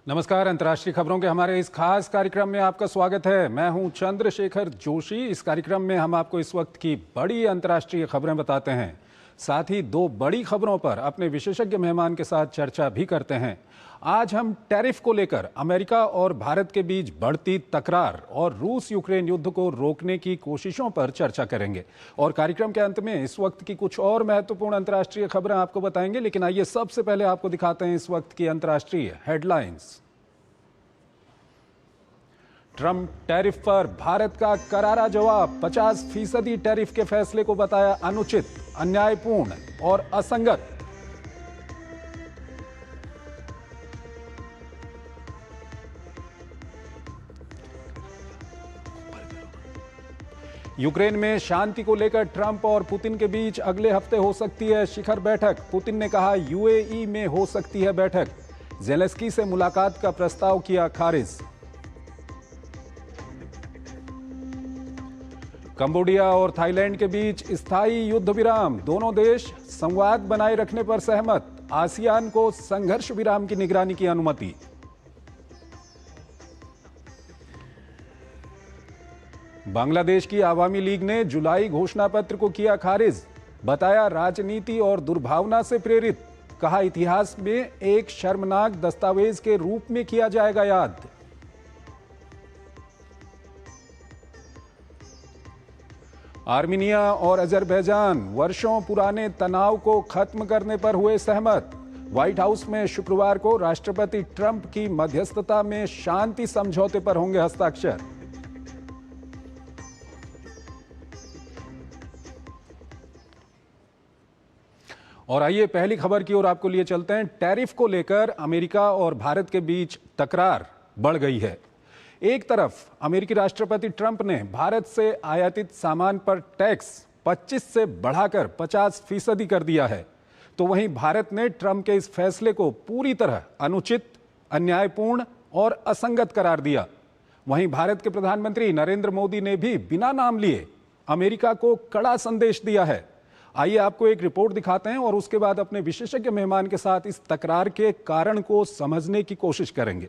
नमस्कार। अंतर्राष्ट्रीय खबरों के हमारे इस खास कार्यक्रम में आपका स्वागत है। मैं हूं चंद्रशेखर जोशी। इस कार्यक्रम में हम आपको इस वक्त की बड़ी अंतर्राष्ट्रीय खबरें बताते हैं, साथ ही दो बड़ी खबरों पर अपने विशेषज्ञ मेहमान के साथ चर्चा भी करते हैं। आज हम टैरिफ को लेकर अमेरिका और भारत के बीच बढ़ती तकरार और रूस यूक्रेन युद्ध को रोकने की कोशिशों पर चर्चा करेंगे और कार्यक्रम के अंत में इस वक्त की कुछ और महत्वपूर्ण अंतर्राष्ट्रीय खबरें आपको बताएंगे। लेकिन आइए सबसे पहले आपको दिखाते हैं इस वक्त की अंतर्राष्ट्रीय हेडलाइंस। ट्रंप टैरिफ पर भारत का करारा जवाब। 50% टैरिफ के फैसले को बताया अनुचित, अन्यायपूर्ण और असंगत। यूक्रेन में शांति को लेकर ट्रंप और पुतिन के बीच अगले हफ्ते हो सकती है शिखर बैठक। पुतिन ने कहा यूएई में हो सकती है बैठक। ज़ेलेंस्की से मुलाकात का प्रस्ताव किया खारिज। कंबोडिया और थाईलैंड के बीच स्थायी युद्ध विराम। दोनों देश संवाद बनाए रखने पर सहमत। आसियान को संघर्ष विराम की निगरानी की अनुमति। बांग्लादेश की आवामी लीग ने जुलाई घोषणा पत्र को किया खारिज। बताया राजनीति और दुर्भावना से प्रेरित। कहा इतिहास में एक शर्मनाक दस्तावेज के रूप में किया जाएगा याद। आर्मीनिया और अजरबैजान वर्षों पुराने तनाव को खत्म करने पर हुए सहमत। व्हाइट हाउस में शुक्रवार को राष्ट्रपति ट्रंप की मध्यस्थता में शांति समझौते पर होंगे हस्ताक्षर। और आइए पहली खबर की ओर आपको लिए चलते हैं। टैरिफ को लेकर अमेरिका और भारत के बीच तकरार बढ़ गई है। एक तरफ अमेरिकी राष्ट्रपति ट्रंप ने भारत से आयातित सामान पर टैक्स 25 से बढ़ाकर 50% कर दिया है, तो वहीं भारत ने ट्रंप के इस फैसले को पूरी तरह अनुचित, अन्यायपूर्ण और असंगत करार दिया। वहीं भारत के प्रधानमंत्री नरेंद्र मोदी ने भी बिना नाम लिए अमेरिका को कड़ा संदेश दिया है। आइए आपको एक रिपोर्ट दिखाते हैं और उसके बाद अपने विशेषज्ञ मेहमान के साथ इस तकरार के कारण को समझने की कोशिश करेंगे।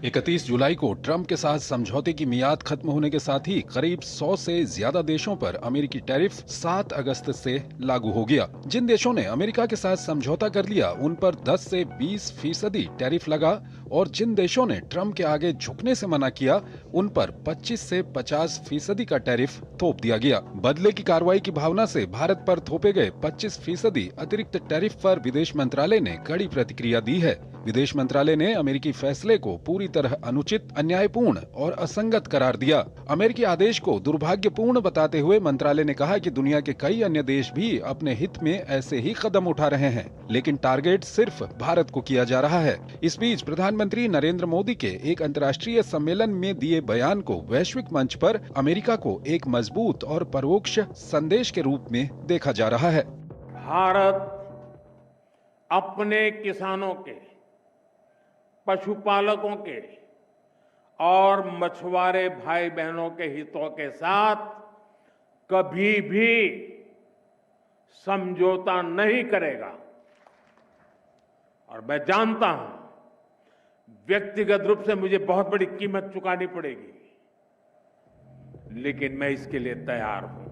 31 जुलाई को ट्रंप के साथ समझौते की मियाद खत्म होने के साथ ही करीब 100 से ज्यादा देशों पर अमेरिकी टैरिफ 7 अगस्त से लागू हो गया। जिन देशों ने अमेरिका के साथ समझौता कर लिया उन पर 10 से 20% टैरिफ लगा और जिन देशों ने ट्रंप के आगे झुकने से मना किया उन पर 25 से 50% का टैरिफ थोप दिया गया। बदले की कार्रवाई की भावना से भारत पर थोपे गए 25% अतिरिक्त टैरिफ पर विदेश मंत्रालय ने कड़ी प्रतिक्रिया दी है। विदेश मंत्रालय ने अमेरिकी फैसले को पूरी तरह अनुचित, अन्यायपूर्ण और असंगत करार दिया। अमेरिकी आदेश को दुर्भाग्यपूर्ण बताते हुए मंत्रालय ने कहा कि दुनिया के कई अन्य देश भी अपने हित में ऐसे ही कदम उठा रहे हैं, लेकिन टारगेट सिर्फ भारत को किया जा रहा है। इस बीच प्रधानमंत्री नरेंद्र मोदी के एक अंतर्राष्ट्रीय सम्मेलन में दिए बयान को वैश्विक मंच पर अमेरिका को एक मजबूत और परोक्ष संदेश के रूप में देखा जा रहा है। भारत अपने किसानों के, पशुपालकों के और मछुआरे भाई बहनों के हितों के साथ कभी भी समझौता नहीं करेगा। और मैं जानता हूं व्यक्तिगत रूप से मुझे बहुत बड़ी कीमत चुकानी पड़ेगी, लेकिन मैं इसके लिए तैयार हूं।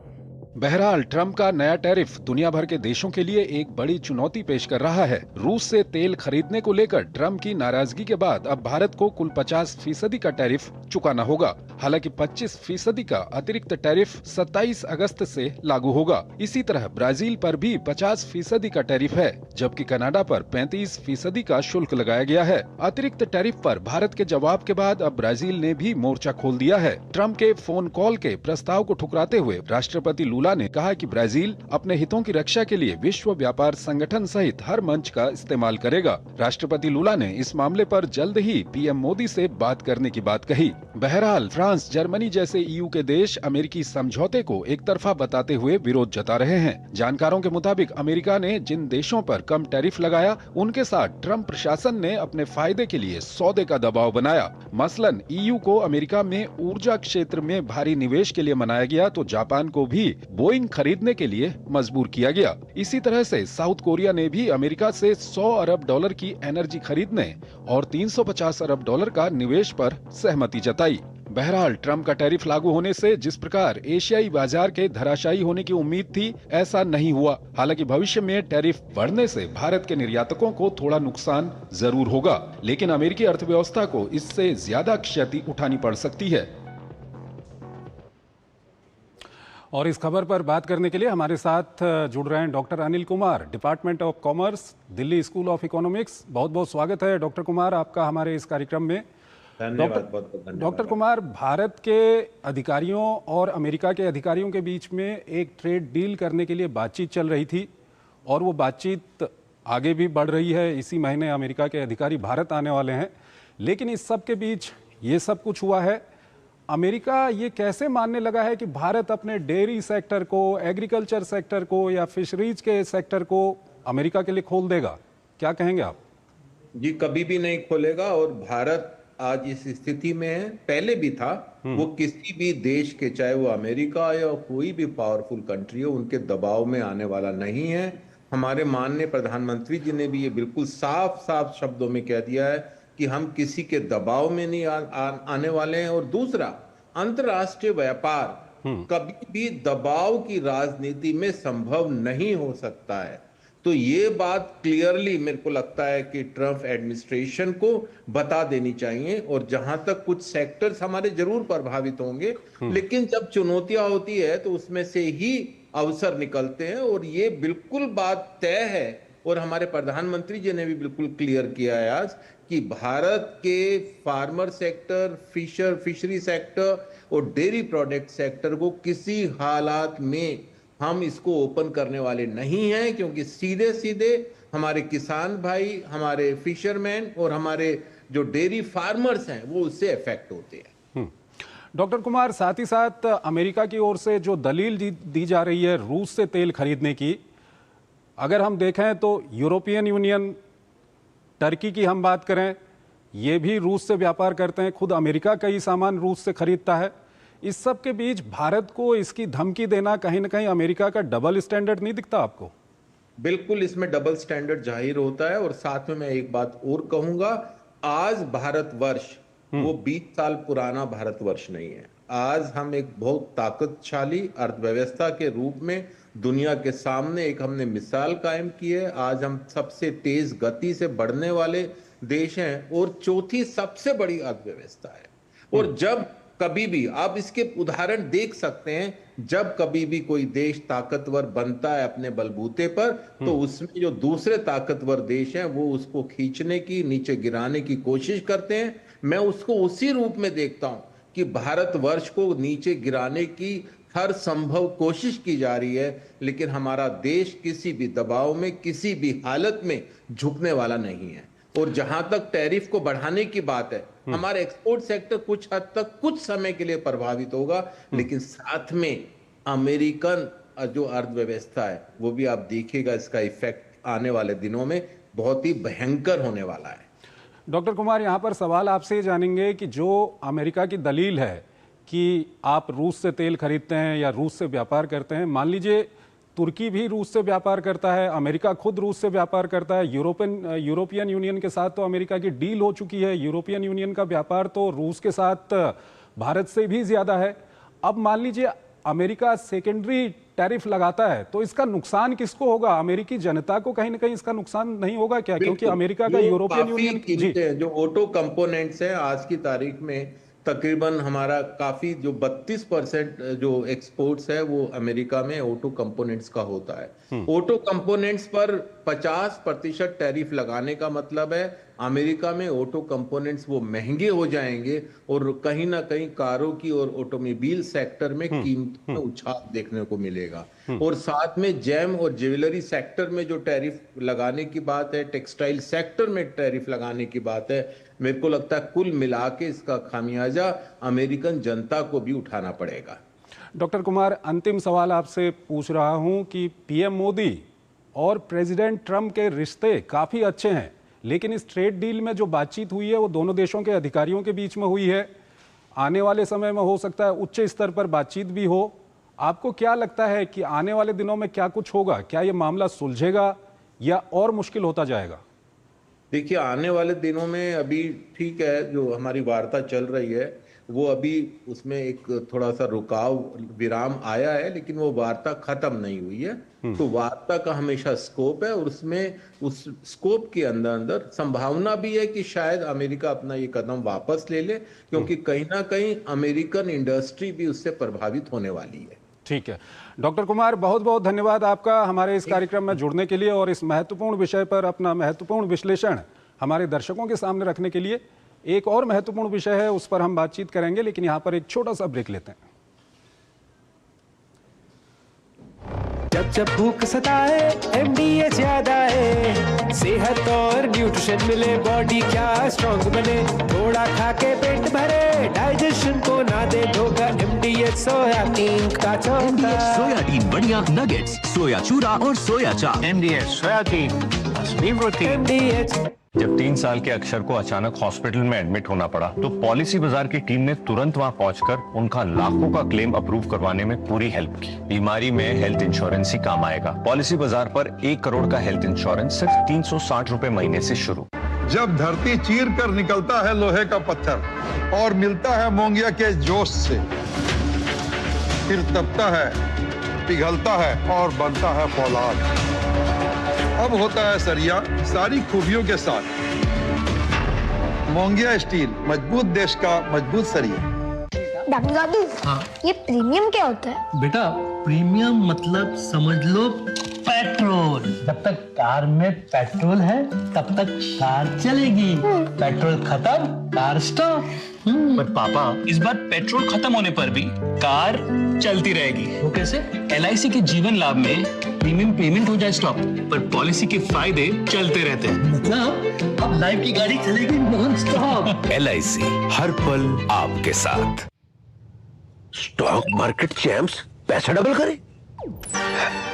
बहरहाल ट्रंप का नया टैरिफ दुनिया भर के देशों के लिए एक बड़ी चुनौती पेश कर रहा है। रूस से तेल खरीदने को लेकर ट्रंप की नाराजगी के बाद अब भारत को कुल 50% का टैरिफ चुकाना होगा। हालांकि 25% का अतिरिक्त टैरिफ 27 अगस्त से लागू होगा। इसी तरह ब्राजील पर भी 50% का टैरिफ है, जबकि कनाडा पर 35% का शुल्क लगाया गया है। अतिरिक्त टैरिफ पर भारत के जवाब के बाद अब ब्राजील ने भी मोर्चा खोल दिया है। ट्रंप के फोन कॉल के प्रस्ताव को ठुकराते हुए राष्ट्रपति लूला ने कहा कि ब्राजील अपने हितों की रक्षा के लिए विश्व व्यापार संगठन सहित हर मंच का इस्तेमाल करेगा। राष्ट्रपति लूला ने इस मामले पर जल्द ही पीएम मोदी से बात करने की बात कही। बहरहाल फ्रांस, जर्मनी जैसे ईयू के देश अमेरिकी समझौते को एक तरफा बताते हुए विरोध जता रहे हैं। जानकारों के मुताबिक अमेरिका ने जिन देशों पर कम टैरिफ लगाया उनके साथ ट्रंप प्रशासन ने अपने फायदे के लिए सौदे का दबाव बनाया। मसलन ईयू को अमेरिका में ऊर्जा क्षेत्र में भारी निवेश के लिए मनाया गया, तो जापान को भी बोइंग खरीदने के लिए मजबूर किया गया। इसी तरह से साउथ कोरिया ने भी अमेरिका से 100 अरब डॉलर की एनर्जी खरीदने और 350 अरब डॉलर का निवेश पर सहमति जताई। बहरहाल ट्रम्प का टैरिफ लागू होने से जिस प्रकार एशियाई बाजार के धराशायी होने की उम्मीद थी, ऐसा नहीं हुआ। हालांकि भविष्य में टैरिफ बढ़ने से भारत के निर्यातकों को थोड़ा नुकसान जरूर होगा, लेकिन अमेरिकी अर्थव्यवस्था को इससे ज्यादा क्षति उठानी पड़ सकती है। और इस खबर पर बात करने के लिए हमारे साथ जुड़ रहे हैं doctor Anil Kumar, department of commerce, Delhi school of economics. बहुत बहुत स्वागत है डॉक्टर कुमार आपका हमारे इस कार्यक्रम में। डॉक्टर कुमार, भारत के अधिकारियों और अमेरिका के अधिकारियों के बीच में एक ट्रेड डील करने के लिए बातचीत चल रही थी और वो बातचीत आगे भी बढ़ रही है। इसी महीने अमेरिका के अधिकारी भारत आने वाले हैं, लेकिन इस सब के बीच ये सब कुछ हुआ है। अमेरिका ये कैसे मानने लगा है कि भारत अपने डेयरी सेक्टर को, एग्रीकल्चर सेक्टर को या फिशरीज के सेक्टर को अमेरिका के लिए खोल देगा? क्या कहेंगे आप? जी, कभी भी नहीं खोलेगा। और भारत आज इस स्थिति में है, पहले भी था। वो किसी भी देश के, चाहे वो अमेरिका या कोई भी पावरफुल कंट्री हो, उनके दबाव में आने वाला नहीं है। हमारे माननीय प्रधानमंत्री जी ने भी ये बिल्कुल साफ साफ शब्दों में कह दिया है कि हम किसी के दबाव में नहीं आने वाले हैं। और दूसरा, अंतर्राष्ट्रीय व्यापार कभी भी दबाव की राजनीति में संभव नहीं हो सकता है। तो ये बात क्लियरली मेरे को लगता है कि ट्रम्प एडमिनिस्ट्रेशन को बता देनी चाहिए। और जहां तक कुछ सेक्टर्स हमारे जरूर प्रभावित होंगे, लेकिन जब चुनौतियां होती है तो उसमें से ही अवसर निकलते हैं। और ये बिल्कुल बात तय है, और हमारे प्रधानमंत्री जी ने भी बिल्कुल क्लियर किया है आज कि भारत के फार्मर सेक्टर, फिशरी सेक्टर और डेयरी प्रोडक्ट सेक्टर को किसी हालात में हम इसको ओपन करने वाले नहीं हैं, क्योंकि सीधे सीधे हमारे किसान भाई, हमारे फिशरमैन और हमारे जो डेयरी फार्मर्स हैं वो उससे इफेक्ट होते हैं। डॉक्टर कुमार, साथ ही साथ अमेरिका की ओर से जो दलील दी जा रही है रूस से तेल खरीदने की, अगर हम देखें तो यूरोपियन यूनियन, टर्की की हम बात करें, ये भी रूस से व्यापार करते हैं। खुद अमेरिका कई सामान रूस से खरीदता है। इस सब के बीच भारत को इसकी धमकी देना कहीं ना कहीं अमेरिका का डबल स्टैंडर्ड नहीं दिखता आपको? बिल्कुल, इसमें डबल स्टैंडर्ड जाहिर होता है। और साथ में मैं एक बात और कहूंगा, आज भारतवर्ष वो 20 साल पुराना भारतवर्ष नहीं है। आज हम एक बहुत ताकतशाली अर्थव्यवस्था के रूप में दुनिया के सामने एक हमने मिसाल कायम की है। आज हम सबसे तेज गति से बढ़ने वाले देश हैं और चौथी सबसे बड़ी अर्थव्यवस्था है। और जब कभी भी आप इसके उदाहरण देख सकते हैं, जब कभी भी कोई देश ताकतवर बनता है अपने बलबूते पर, तो उसमें जो दूसरे ताकतवर देश हैं वो उसको खींचने की, नीचे गिराने की कोशिश करते हैं। मैं उसको उसी रूप में देखता हूं कि भारतवर्ष को नीचे गिराने की हर संभव कोशिश की जा रही है, लेकिन हमारा देश किसी भी दबाव में, किसी भी हालत में झुकने वाला नहीं है। और जहां तक टैरिफ को बढ़ाने की बात है, हमारा एक्सपोर्ट सेक्टर कुछ हद तक कुछ समय के लिए प्रभावित होगा, लेकिन साथ में अमेरिकन जो अर्थव्यवस्था है वो भी आप देखिएगा, इसका इफेक्ट आने वाले दिनों में बहुत ही भयंकर होने वाला है। डॉक्टर कुमार, यहाँ पर सवाल आपसे जानेंगे कि जो अमेरिका की दलील है कि आप रूस से तेल खरीदते हैं या रूस से व्यापार करते हैं, मान लीजिए तुर्की भी रूस से व्यापार करता है, अमेरिका खुद रूस से व्यापार करता है, यूरोपियन यूनियन के साथ तो अमेरिका की डील हो चुकी है, यूरोपियन यूनियन का व्यापार तो रूस के साथ भारत से भी ज्यादा है। अब मान लीजिए अमेरिका सेकेंडरी टैरिफ लगाता है, तो इसका नुकसान किसको होगा? अमेरिकी जनता को कहीं ना कहीं इसका नुकसान नहीं होगा क्या? क्योंकि अमेरिका का यूरोपियन यूनियन की जो ऑटो कंपोनेंट्स है आज की तारीख में तकरीबन हमारा काफी जो 32% जो एक्सपोर्ट्स है वो अमेरिका में ऑटो कंपोनेंट्स का होता है। ऑटो कंपोनेंट्स पर 50% टैरिफ लगाने का मतलब है अमेरिका में ऑटो कंपोनेंट्स वो महंगे हो जाएंगे और कहीं ना कहीं कारों की और ऑटोमोबाइल सेक्टर में कीमतों में उछाल देखने को मिलेगा। और साथ में जेम और ज्वेलरी सेक्टर में जो टैरिफ लगाने की बात है, टेक्सटाइल सेक्टर में टैरिफ लगाने की बात है, मेरे को लगता है कुल मिला के इसका खामियाजा अमेरिकन जनता को भी उठाना पड़ेगा। डॉक्टर कुमार, अंतिम सवाल आपसे पूछ रहा हूं कि पीएम मोदी और प्रेसिडेंट ट्रंप के रिश्ते काफी अच्छे हैं, लेकिन इस ट्रेड डील में जो बातचीत हुई है वो दोनों देशों के अधिकारियों के बीच में हुई है। आने वाले समय में हो सकता है उच्च स्तर पर बातचीत भी हो। आपको क्या लगता है कि आने वाले दिनों में क्या कुछ होगा? क्या ये मामला सुलझेगा या और मुश्किल होता जाएगा? देखिए, आने वाले दिनों में अभी ठीक है, जो हमारी वार्ता चल रही है वो अभी उसमें एक थोड़ा सा रुकाव विराम आया है, लेकिन वो वार्ता खत्म नहीं हुई है। तो वार्ता का हमेशा स्कोप है, और उसमें उस स्कोप के अंदर अंदर संभावना भी है कि शायद अमेरिका अपना ये कदम वापस ले ले, क्योंकि कहीं ना कहीं अमेरिकन इंडस्ट्री भी उससे प्रभावित होने वाली है। ठीक है डॉक्टर कुमार, बहुत बहुत धन्यवाद आपका हमारे इस कार्यक्रम में जुड़ने के लिए और इस महत्वपूर्ण विषय पर अपना महत्वपूर्ण विश्लेषण हमारे दर्शकों के सामने रखने के लिए। एक और महत्वपूर्ण विषय है, उस पर हम बातचीत करेंगे, लेकिन यहां पर एक छोटा सा ब्रेक लेते हैं। जब जब भूख सताए MDH याद आए, सेहत और न्यूट्रिशन मिले, बॉडी क्या स्ट्रॉन्ग बने, थोड़ा खा के पेट भरे, डाइजेशन को ना दे धोखा, MDH सोयाबीन का चोखा। सोयाबीन बढ़िया नगेट्स, सोया चूरा और सोया चाप। MDH सोयाबीन असली प्रोटीन। MDH। जब 3 साल के अक्षर को अचानक हॉस्पिटल में एडमिट होना पड़ा तो पॉलिसी बाजार की टीम ने तुरंत वहां पहुंचकर उनका लाखों का क्लेम अप्रूव करवाने में पूरी हेल्प की। बीमारी में हेल्थ इंश्योरेंस ही काम आएगा। पॉलिसी बाजार पर 1 करोड़ का हेल्थ इंश्योरेंस सिर्फ 360 रुपए महीने से शुरू। जब धरती चीर कर निकलता है लोहे का पत्थर और मिलता है मोंगिया के जोश से, फिर तपता है, पिघलता है और बनता है फौलाद। अब होता है सरिया सारी खूबियों के साथ। मोंगिया स्टील, मजबूत देश का मजबूत सरिया। डॉक्टर दादू, ये प्रीमियम क्या होता है? बेटा, प्रीमियम मतलब समझ लो पेट्रोल। जब तक कार में पेट्रोल है तब तक कार चलेगी, पेट्रोल खत्म कार स्टॉप। पर पापा, इस बार पेट्रोल खत्म होने पर भी कार चलती रहेगी। वो कैसे? LIC के जीवन लाभ में प्रीमियम पेमेंट हो जाए स्टॉप, पर पॉलिसी के फायदे चलते रहते हैं। मतलब अब लाइफ की गाड़ी चलेगी नॉन स्टॉप। LIC हर पल आपके साथ। स्टॉक मार्केट चैंप्स पैसा डबल करे।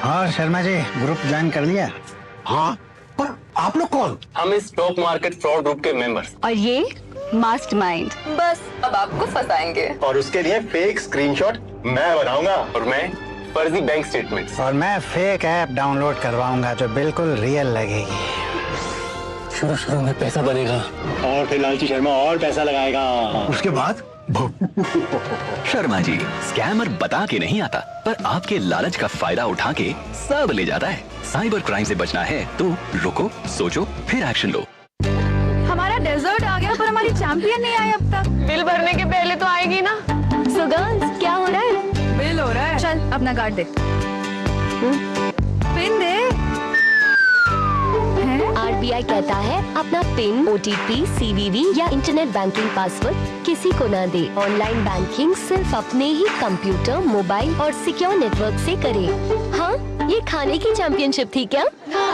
और शर्मा जी, ग्रुप ज्वाइन कर लिया? हाँ, पर आप लोग कौन? हम इस स्टॉक मार्केट फ्रॉड ग्रुप के मेंबर्स। और ये मास्टरमाइंड। बस अब आपको फंसाएंगे। और उसके लिए फेक स्क्रीनशॉट मैं बनाऊंगा, और मैं फर्जी बैंक स्टेटमेंट्स। और मैं फेक ऐप डाउनलोड करवाऊंगा जो बिल्कुल रियल लगेगी। शुरू शुरू में पैसा बनेगा और फिर लालची शर्मा और पैसा लगाएगा। उसके बाद शर्मा जी स्कैमर बता के नहीं आता, पर आपके लालच का फायदा उठा के सब ले जाता है। साइबर क्राइम से बचना है तो रुको, सोचो, फिर एक्शन लो। हमारा डेजर्ट आ गया पर हमारी चैंपियन नहीं आई अब तक। बिल भरने के पहले तो आएगी ना। सो गर्ल्स, क्या हो रहा है? बिल हो रहा है। चल अपना कार्ड दे। पिन दे। RBI कहता है अपना पिन, OTP, CVV या इंटरनेट बैंकिंग पासवर्ड किसी को ना दे। ऑनलाइन बैंकिंग सिर्फ अपने ही कंप्यूटर, मोबाइल और सिक्योर नेटवर्क से करे। हाँ, ये खाने की चैंपियनशिप थी क्या?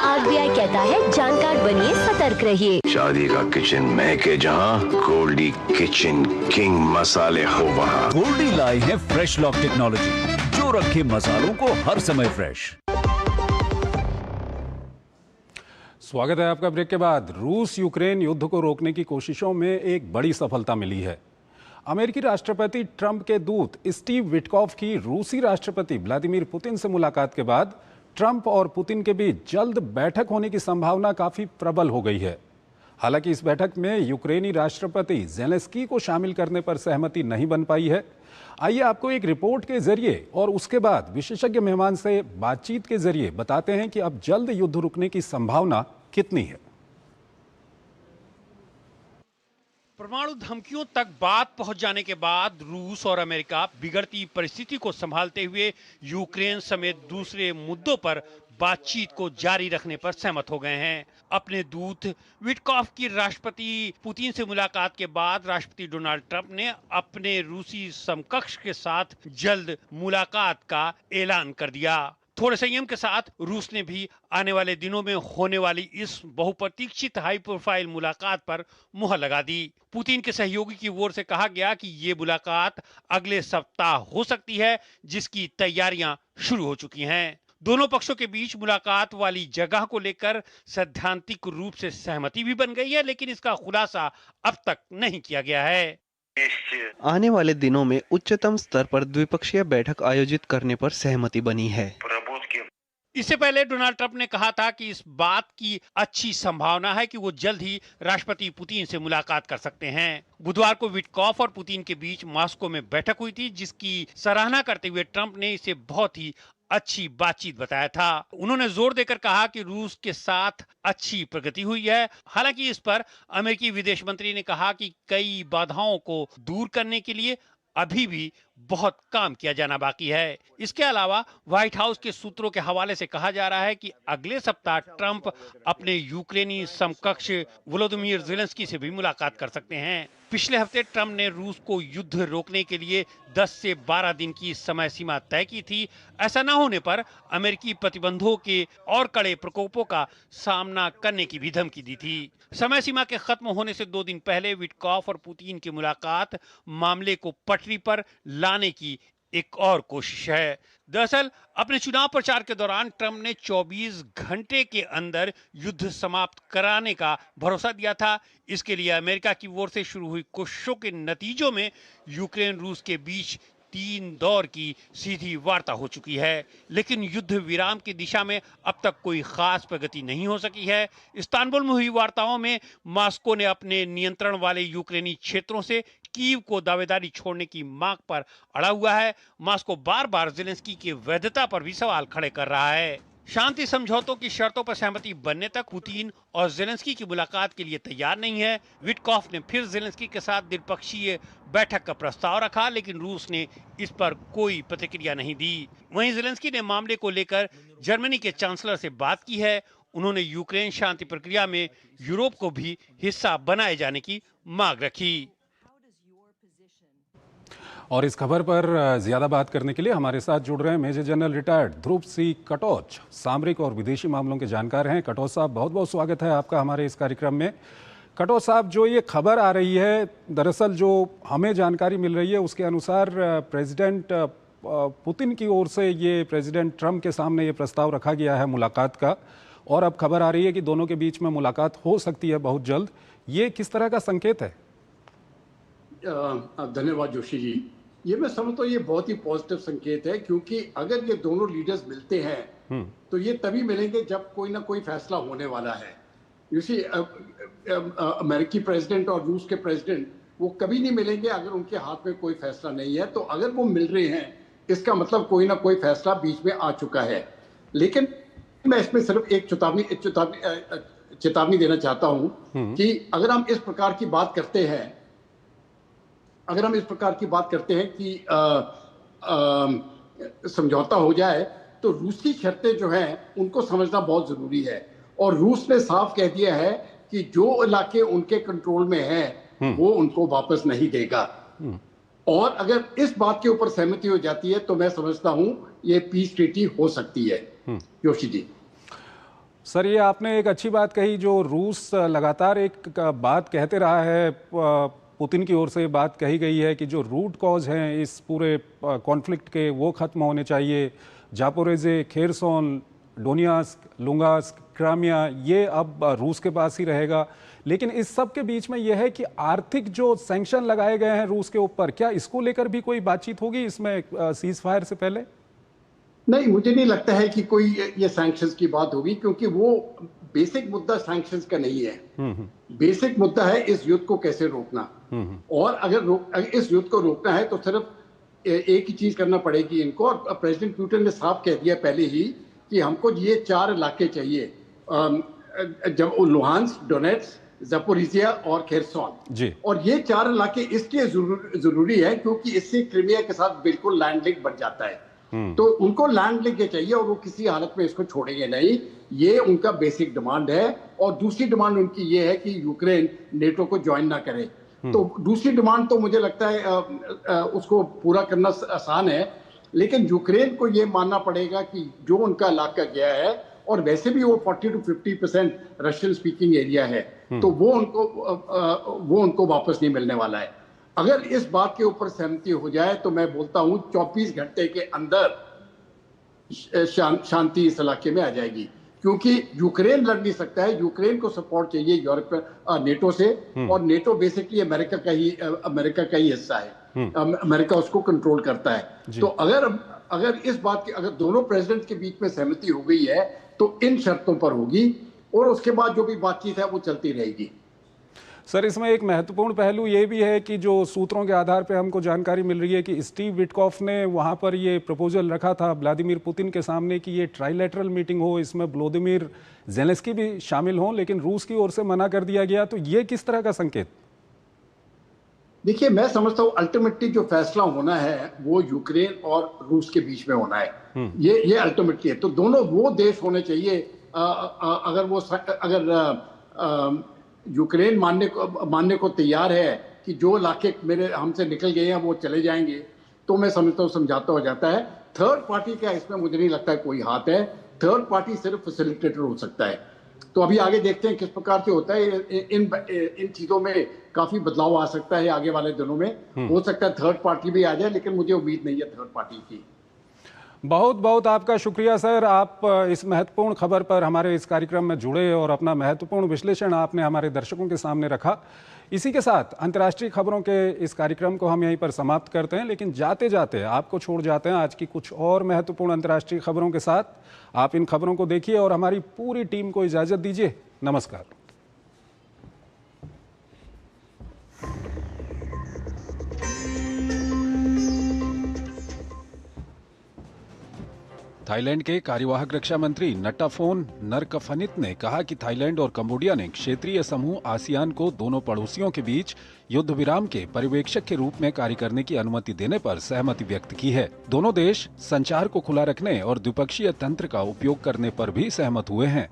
RBI कहता है जानकार बनिए, सतर्क रहिए। शादी का किचन महके जहाँ, गोल्डी किचन किंग मसाले हो वहाँ। गोल्डी लाई है फ्रेश लॉक टेक्नोलॉजी जो रखे मसालों को हर समय फ्रेश। स्वागत है आपका ब्रेक के बाद। रूस यूक्रेन युद्ध को रोकने की कोशिशों में एक बड़ी सफलता मिली है। अमेरिकी राष्ट्रपति ट्रंप के दूत स्टीव विटकॉफ की रूसी राष्ट्रपति व्लादिमीर पुतिन से मुलाकात के बाद ट्रंप और पुतिन के बीच जल्द बैठक होने की संभावना काफी प्रबल हो गई है। हालांकि इस बैठक में यूक्रेनी राष्ट्रपति ज़ेलेंस्की को शामिल करने पर सहमति नहीं बन पाई है। आइए आपको एक रिपोर्ट के जरिए और उसके बाद विशेषज्ञ मेहमान से बातचीत के जरिए बताते हैं कि अब जल्द युद्ध रुकने की संभावना कितनी है। परमाणु धमकियों तक बात पहुंच जाने के बाद रूस और अमेरिका बिगड़ती परिस्थिति को संभालते हुए यूक्रेन समेत दूसरे मुद्दों पर बातचीत को जारी रखने पर सहमत हो गए हैं। अपने दूत विटकॉफ की राष्ट्रपति पुतिन से मुलाकात के बाद राष्ट्रपति डोनाल्ड ट्रंप ने अपने रूसी समकक्ष के साथ जल्द मुलाकात का ऐलान कर दिया। थोड़े संयम के साथ रूस ने भी आने वाले दिनों में होने वाली इस बहुप्रतीक्षित हाई प्रोफाइल मुलाकात पर मुहर लगा दी। पुतिन के सहयोगी की ओर से कहा गया कि ये मुलाकात अगले सप्ताह हो सकती है, जिसकी तैयारियां शुरू हो चुकी हैं। दोनों पक्षों के बीच मुलाकात वाली जगह को लेकर सैद्धांतिक रूप से सहमति भी बन गई है, लेकिन इसका खुलासा अब तक नहीं किया गया है। आने वाले दिनों में उच्चतम स्तर पर द्विपक्षीय बैठक आयोजित करने पर सहमति बनी है। इससे पहले डोनाल्ड ट्रंप ने कहा था कि इस बात की अच्छी संभावना है कि वो जल्द ही राष्ट्रपति पुतिन से मुलाकात कर सकते हैं। बुधवार को विटकॉफ और पुतिन के बीच मॉस्को में बैठक हुई थी, जिसकी सराहना करते हुए ट्रंप ने इसे बहुत ही अच्छी बातचीत बताया था। उन्होंने जोर देकर कहा कि रूस के साथ अच्छी प्रगति हुई है। हालांकि इस पर अमेरिकी विदेश मंत्री ने कहा कि कई बाधाओं को दूर करने के लिए अभी भी बहुत काम किया जाना बाकी है। इसके अलावा व्हाइट हाउस के सूत्रों के हवाले से कहा जा रहा है कि अगले सप्ताह ट्रंप अपने यूक्रेनी समकक्ष वोलोदिमीर ज़ेलेंस्की से भी मुलाकात कर सकते हैं। पिछले हफ्ते ट्रंप ने रूस को युद्ध रोकने के लिए 10 से 12 दिन की समय सीमा तय की थी। ऐसा न होने पर अमेरिकी प्रतिबंधों के और कड़े प्रकोपों का सामना करने की भी धमकी दी थी। समय सीमा के खत्म होने से 2 दिन पहले विटकॉफ और पुतिन की मुलाकात मामले को पटरी पर लाने की एक और कोशिश है। दरअसल अपने चुनाव प्रचार के दौरान ट्रंप ने 24 घंटे के अंदर युद्ध समाप्त कराने का भरोसा दिया था। इसके लिए अमेरिका की ओर से शुरू हुई कोशिशों के नतीजों में यूक्रेन रूस के बीच 3 दौर की सीधी वार्ता हो चुकी है, लेकिन युद्ध विराम की दिशा में अब तक कोई खास प्रगति नहीं हो सकी है। इस्तांबुल में हुई वार्ताओं में मॉस्को ने अपने नियंत्रण वाले यूक्रेनी क्षेत्रों से कीव को दावेदारी छोड़ने की मांग पर अड़ा हुआ है। मॉस्को बार-बार ज़ेलेंस्की की वैधता पर भी सवाल खड़े कर रहा है। शांति समझौतों की शर्तों पर सहमति बनने तक पुतिन और ज़ेलेंस्की की मुलाकात के लिए तैयार नहीं है। विटकॉफ ने फिर ज़ेलेंस्की के साथ द्विपक्षीय बैठक का प्रस्ताव रखा, लेकिन रूस ने इस पर कोई प्रतिक्रिया नहीं दी। वहीं ज़ेलेंस्की ने मामले को लेकर जर्मनी के चांसलर से बात की है। उन्होंने यूक्रेन शांति प्रक्रिया में यूरोप को भी हिस्सा बनाए जाने की मांग रखी। और इस खबर पर ज्यादा बात करने के लिए हमारे साथ जुड़ रहे हैं मेजर जनरल रिटायर्ड ध्रुव सी कटोच, सामरिक और विदेशी मामलों के जानकार हैं। कटोच साहब, बहुत बहुत स्वागत है आपका हमारे इस कार्यक्रम में। कटोच साहब, जो ये खबर आ रही है, दरअसल जो हमें जानकारी मिल रही है उसके अनुसार प्रेसिडेंट पुतिन की ओर से ये प्रेसिडेंट ट्रंप के सामने ये प्रस्ताव रखा गया है मुलाकात का, और अब खबर आ रही है कि दोनों के बीच में मुलाकात हो सकती है बहुत जल्द। ये किस तरह का संकेत है? धन्यवाद जोशी जी। ये मैं समझता हूँ ये बहुत ही पॉजिटिव संकेत है, क्योंकि अगर ये दोनों लीडर्स मिलते हैं तो ये तभी मिलेंगे जब कोई ना कोई फैसला होने वाला है। यू सी, अमेरिकी प्रेसिडेंट और रूस के प्रेसिडेंट वो कभी नहीं मिलेंगे अगर उनके हाथ में कोई फैसला नहीं है। तो अगर वो मिल रहे हैं इसका मतलब कोई ना कोई फैसला बीच में आ चुका है। लेकिन मैं इसमें सिर्फ एक चेतावनी देना चाहता हूँ कि अगर हम इस प्रकार की बात करते हैं कि समझौता हो जाए तो रूसी शर्तें जो हैं उनको समझना बहुत जरूरी है। और रूस ने साफ कह दिया है कि जो इलाके उनके कंट्रोल में हैं वो उनको वापस नहीं देगा। और अगर इस बात के ऊपर सहमति हो जाती है तो मैं समझता हूं ये पीस ट्रीटी हो सकती है। जोशी जी सर, ये आपने एक अच्छी बात कही। जो रूस लगातार एक बात कहते रहा है, पुतिन की ओर से बात कही गई है कि जो रूट कॉज हैं इस पूरे कॉन्फ्लिक्ट के वो खत्म होने चाहिए। जापोरेजे, खेरसोन, डोनियास्क, लुंगास्क, क्रामिया, ये अब रूस के पास ही रहेगा। लेकिन इस सब के बीच में यह है कि आर्थिक जो सैंक्शन लगाए गए हैं रूस के ऊपर, क्या इसको लेकर भी कोई बातचीत होगी इसमें सीज फायर से पहले? नहीं, मुझे नहीं लगता है कि कोई ये सैंक्शंस की बात होगी, क्योंकि वो बेसिक मुद्दा सैंक्शंस का नहीं है। बेसिक मुद्दा है इस युद्ध को कैसे रोकना। और अगर इस युद्ध को रोकना है तो सिर्फ एक ही चीज करना पड़ेगी इनको। और प्रेसिडेंट पुतिन ने साफ कह दिया पहले ही कि हमको ये 4 इलाके चाहिए, जब लुहांस्क, डोनेट्स्क, ज़पोरिजिया और खेरसोन। और ये 4 इलाके इसलिए जरूरी है क्योंकि इससे क्रीमिया के साथ बिल्कुल लैंड लिंक बन जाता है। तो उनको लैंड लिंक चाहिए और वो किसी हालत में इसको छोड़ेंगे नहीं। ये उनका बेसिक डिमांड है। और दूसरी डिमांड उनकी ये है कि यूक्रेन नेटो को ज्वाइन ना करे। तो दूसरी डिमांड तो मुझे लगता है उसको पूरा करना आसान है, लेकिन यूक्रेन को ये मानना पड़ेगा कि जो उनका इलाका गया है, और वैसे भी वो 40 to 50% रशियन स्पीकिंग एरिया है, तो वो उनको वापस नहीं मिलने वाला है। अगर इस बात के ऊपर सहमति हो जाए तो मैं बोलता हूं 24 घंटे के अंदर शांति इस इलाके में आ जाएगी। क्योंकि यूक्रेन लड़ नहीं सकता है, यूक्रेन को सपोर्ट चाहिए यूरोप नेटो से, और नेटो बेसिकली अमेरिका का ही हिस्सा है, अमेरिका उसको कंट्रोल करता है। तो अगर इस बात की, अगर दोनों प्रेसिडेंट के बीच में सहमति हो गई है तो इन शर्तों पर होगी, और उसके बाद जो भी बातचीत है वो चलती रहेगी। सर, इसमें एक महत्वपूर्ण पहलू ये भी है कि जो सूत्रों के आधार पे हमको जानकारी मिल रही है कि स्टीव विटकॉफ ने वहाँ पर ये प्रपोजल रखा था व्लादिमीर पुतिन के सामने कि ये ट्राइलेटरल मीटिंग हो, इसमें व्लादिमीर ज़ेलेंस्की भी शामिल हों, लेकिन रूस की ओर से मना कर दिया गया। तो ये किस तरह का संकेत? देखिए, मैं समझता हूँ अल्टीमेटली जो फैसला होना है वो यूक्रेन और रूस के बीच में होना है। ये अल्टीमेटली है, तो दोनों वो देश होने चाहिए। अगर यूक्रेन मानने को तैयार है कि जो इलाके हमसे निकल गए हैं वो चले जाएंगे, तो मैं समझता हूँ समझौता हो जाता है। थर्ड पार्टी का इसमें मुझे नहीं लगता है कोई हाथ है, थर्ड पार्टी सिर्फ फैसिलिटेटर हो सकता है। तो अभी आगे देखते हैं किस प्रकार से होता है। इन चीजों में काफी बदलाव आ सकता है आगे वाले दिनों में। हो सकता है थर्ड पार्टी भी आ जाए, लेकिन मुझे उम्मीद नहीं है थर्ड पार्टी की। बहुत बहुत आपका शुक्रिया सर, आप इस महत्वपूर्ण खबर पर हमारे इस कार्यक्रम में जुड़े और अपना महत्वपूर्ण विश्लेषण आपने हमारे दर्शकों के सामने रखा। इसी के साथ अंतर्राष्ट्रीय खबरों के इस कार्यक्रम को हम यहीं पर समाप्त करते हैं, लेकिन जाते जाते आपको छोड़ जाते हैं आज की कुछ और महत्वपूर्ण अंतर्राष्ट्रीय खबरों के साथ। आप इन खबरों को देखिए और हमारी पूरी टीम को इजाज़त दीजिए। नमस्कार। थाईलैंड के कार्यवाहक रक्षा मंत्री नट्टाफोन नरकफनित ने कहा कि थाईलैंड और कंबोडिया ने क्षेत्रीय समूह आसियान को दोनों पड़ोसियों के बीच युद्ध विराम के पर्यवेक्षक के रूप में कार्य करने की अनुमति देने पर सहमति व्यक्त की है। दोनों देश संचार को खुला रखने और द्विपक्षीय तंत्र का उपयोग करने पर भी सहमत हुए हैं।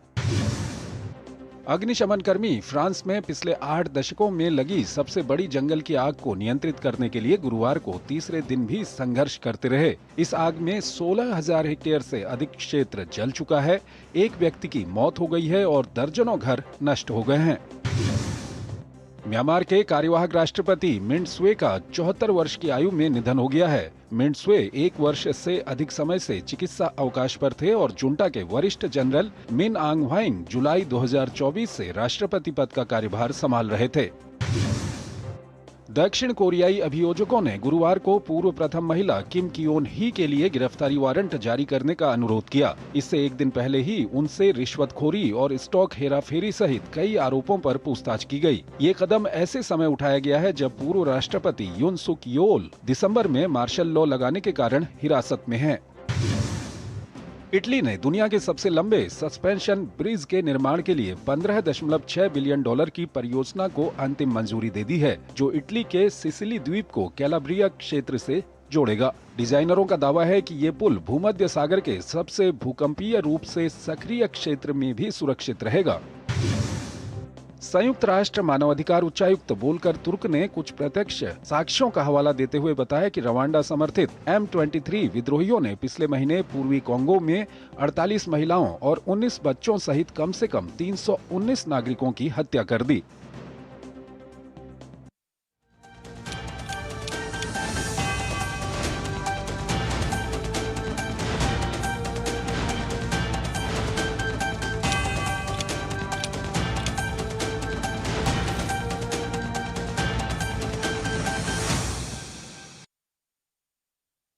अग्निशमन कर्मी फ्रांस में पिछले 8 दशकों में लगी सबसे बड़ी जंगल की आग को नियंत्रित करने के लिए गुरुवार को तीसरे दिन भी संघर्ष करते रहे। इस आग में 16,000 हेक्टेयर से अधिक क्षेत्र जल चुका है, एक व्यक्ति की मौत हो गई है और दर्जनों घर नष्ट हो गए हैं। म्यांमार के कार्यवाहक राष्ट्रपति मिंट स्वे का 74 वर्ष की आयु में निधन हो गया है। मिंट स्वे 1 वर्ष से अधिक समय से चिकित्सा अवकाश पर थे और जुंटा के वरिष्ठ जनरल मिन आंग ह्वाइंग जुलाई 2024 से राष्ट्रपति पद का कार्यभार संभाल रहे थे। दक्षिण कोरियाई अभियोजकों ने गुरुवार को पूर्व प्रथम महिला किम कियोन ही के लिए गिरफ्तारी वारंट जारी करने का अनुरोध किया। इससे एक दिन पहले ही उनसे रिश्वतखोरी और स्टॉक हेराफेरी सहित कई आरोपों पर पूछताछ की गई। ये कदम ऐसे समय उठाया गया है जब पूर्व राष्ट्रपति युन सुक योल दिसंबर में मार्शल लॉ लगाने के कारण हिरासत में हैं। इटली ने दुनिया के सबसे लंबे सस्पेंशन ब्रिज के निर्माण के लिए $15.6 बिलियन की परियोजना को अंतिम मंजूरी दे दी है, जो इटली के सिसिली द्वीप को कैलाब्रिया क्षेत्र से जोड़ेगा। डिजाइनरों का दावा है कि ये पुल भूमध्य सागर के सबसे भूकंपीय रूप से सक्रिय क्षेत्र में भी सुरक्षित रहेगा। संयुक्त राष्ट्र मानवाधिकार उच्चायुक्त वोल्कर तुर्क ने कुछ प्रत्यक्ष साक्ष्यों का हवाला देते हुए बताया कि रवांडा समर्थित M23 विद्रोहियों ने पिछले महीने पूर्वी कोंगो में 48 महिलाओं और 19 बच्चों सहित कम से कम 319 नागरिकों की हत्या कर दी।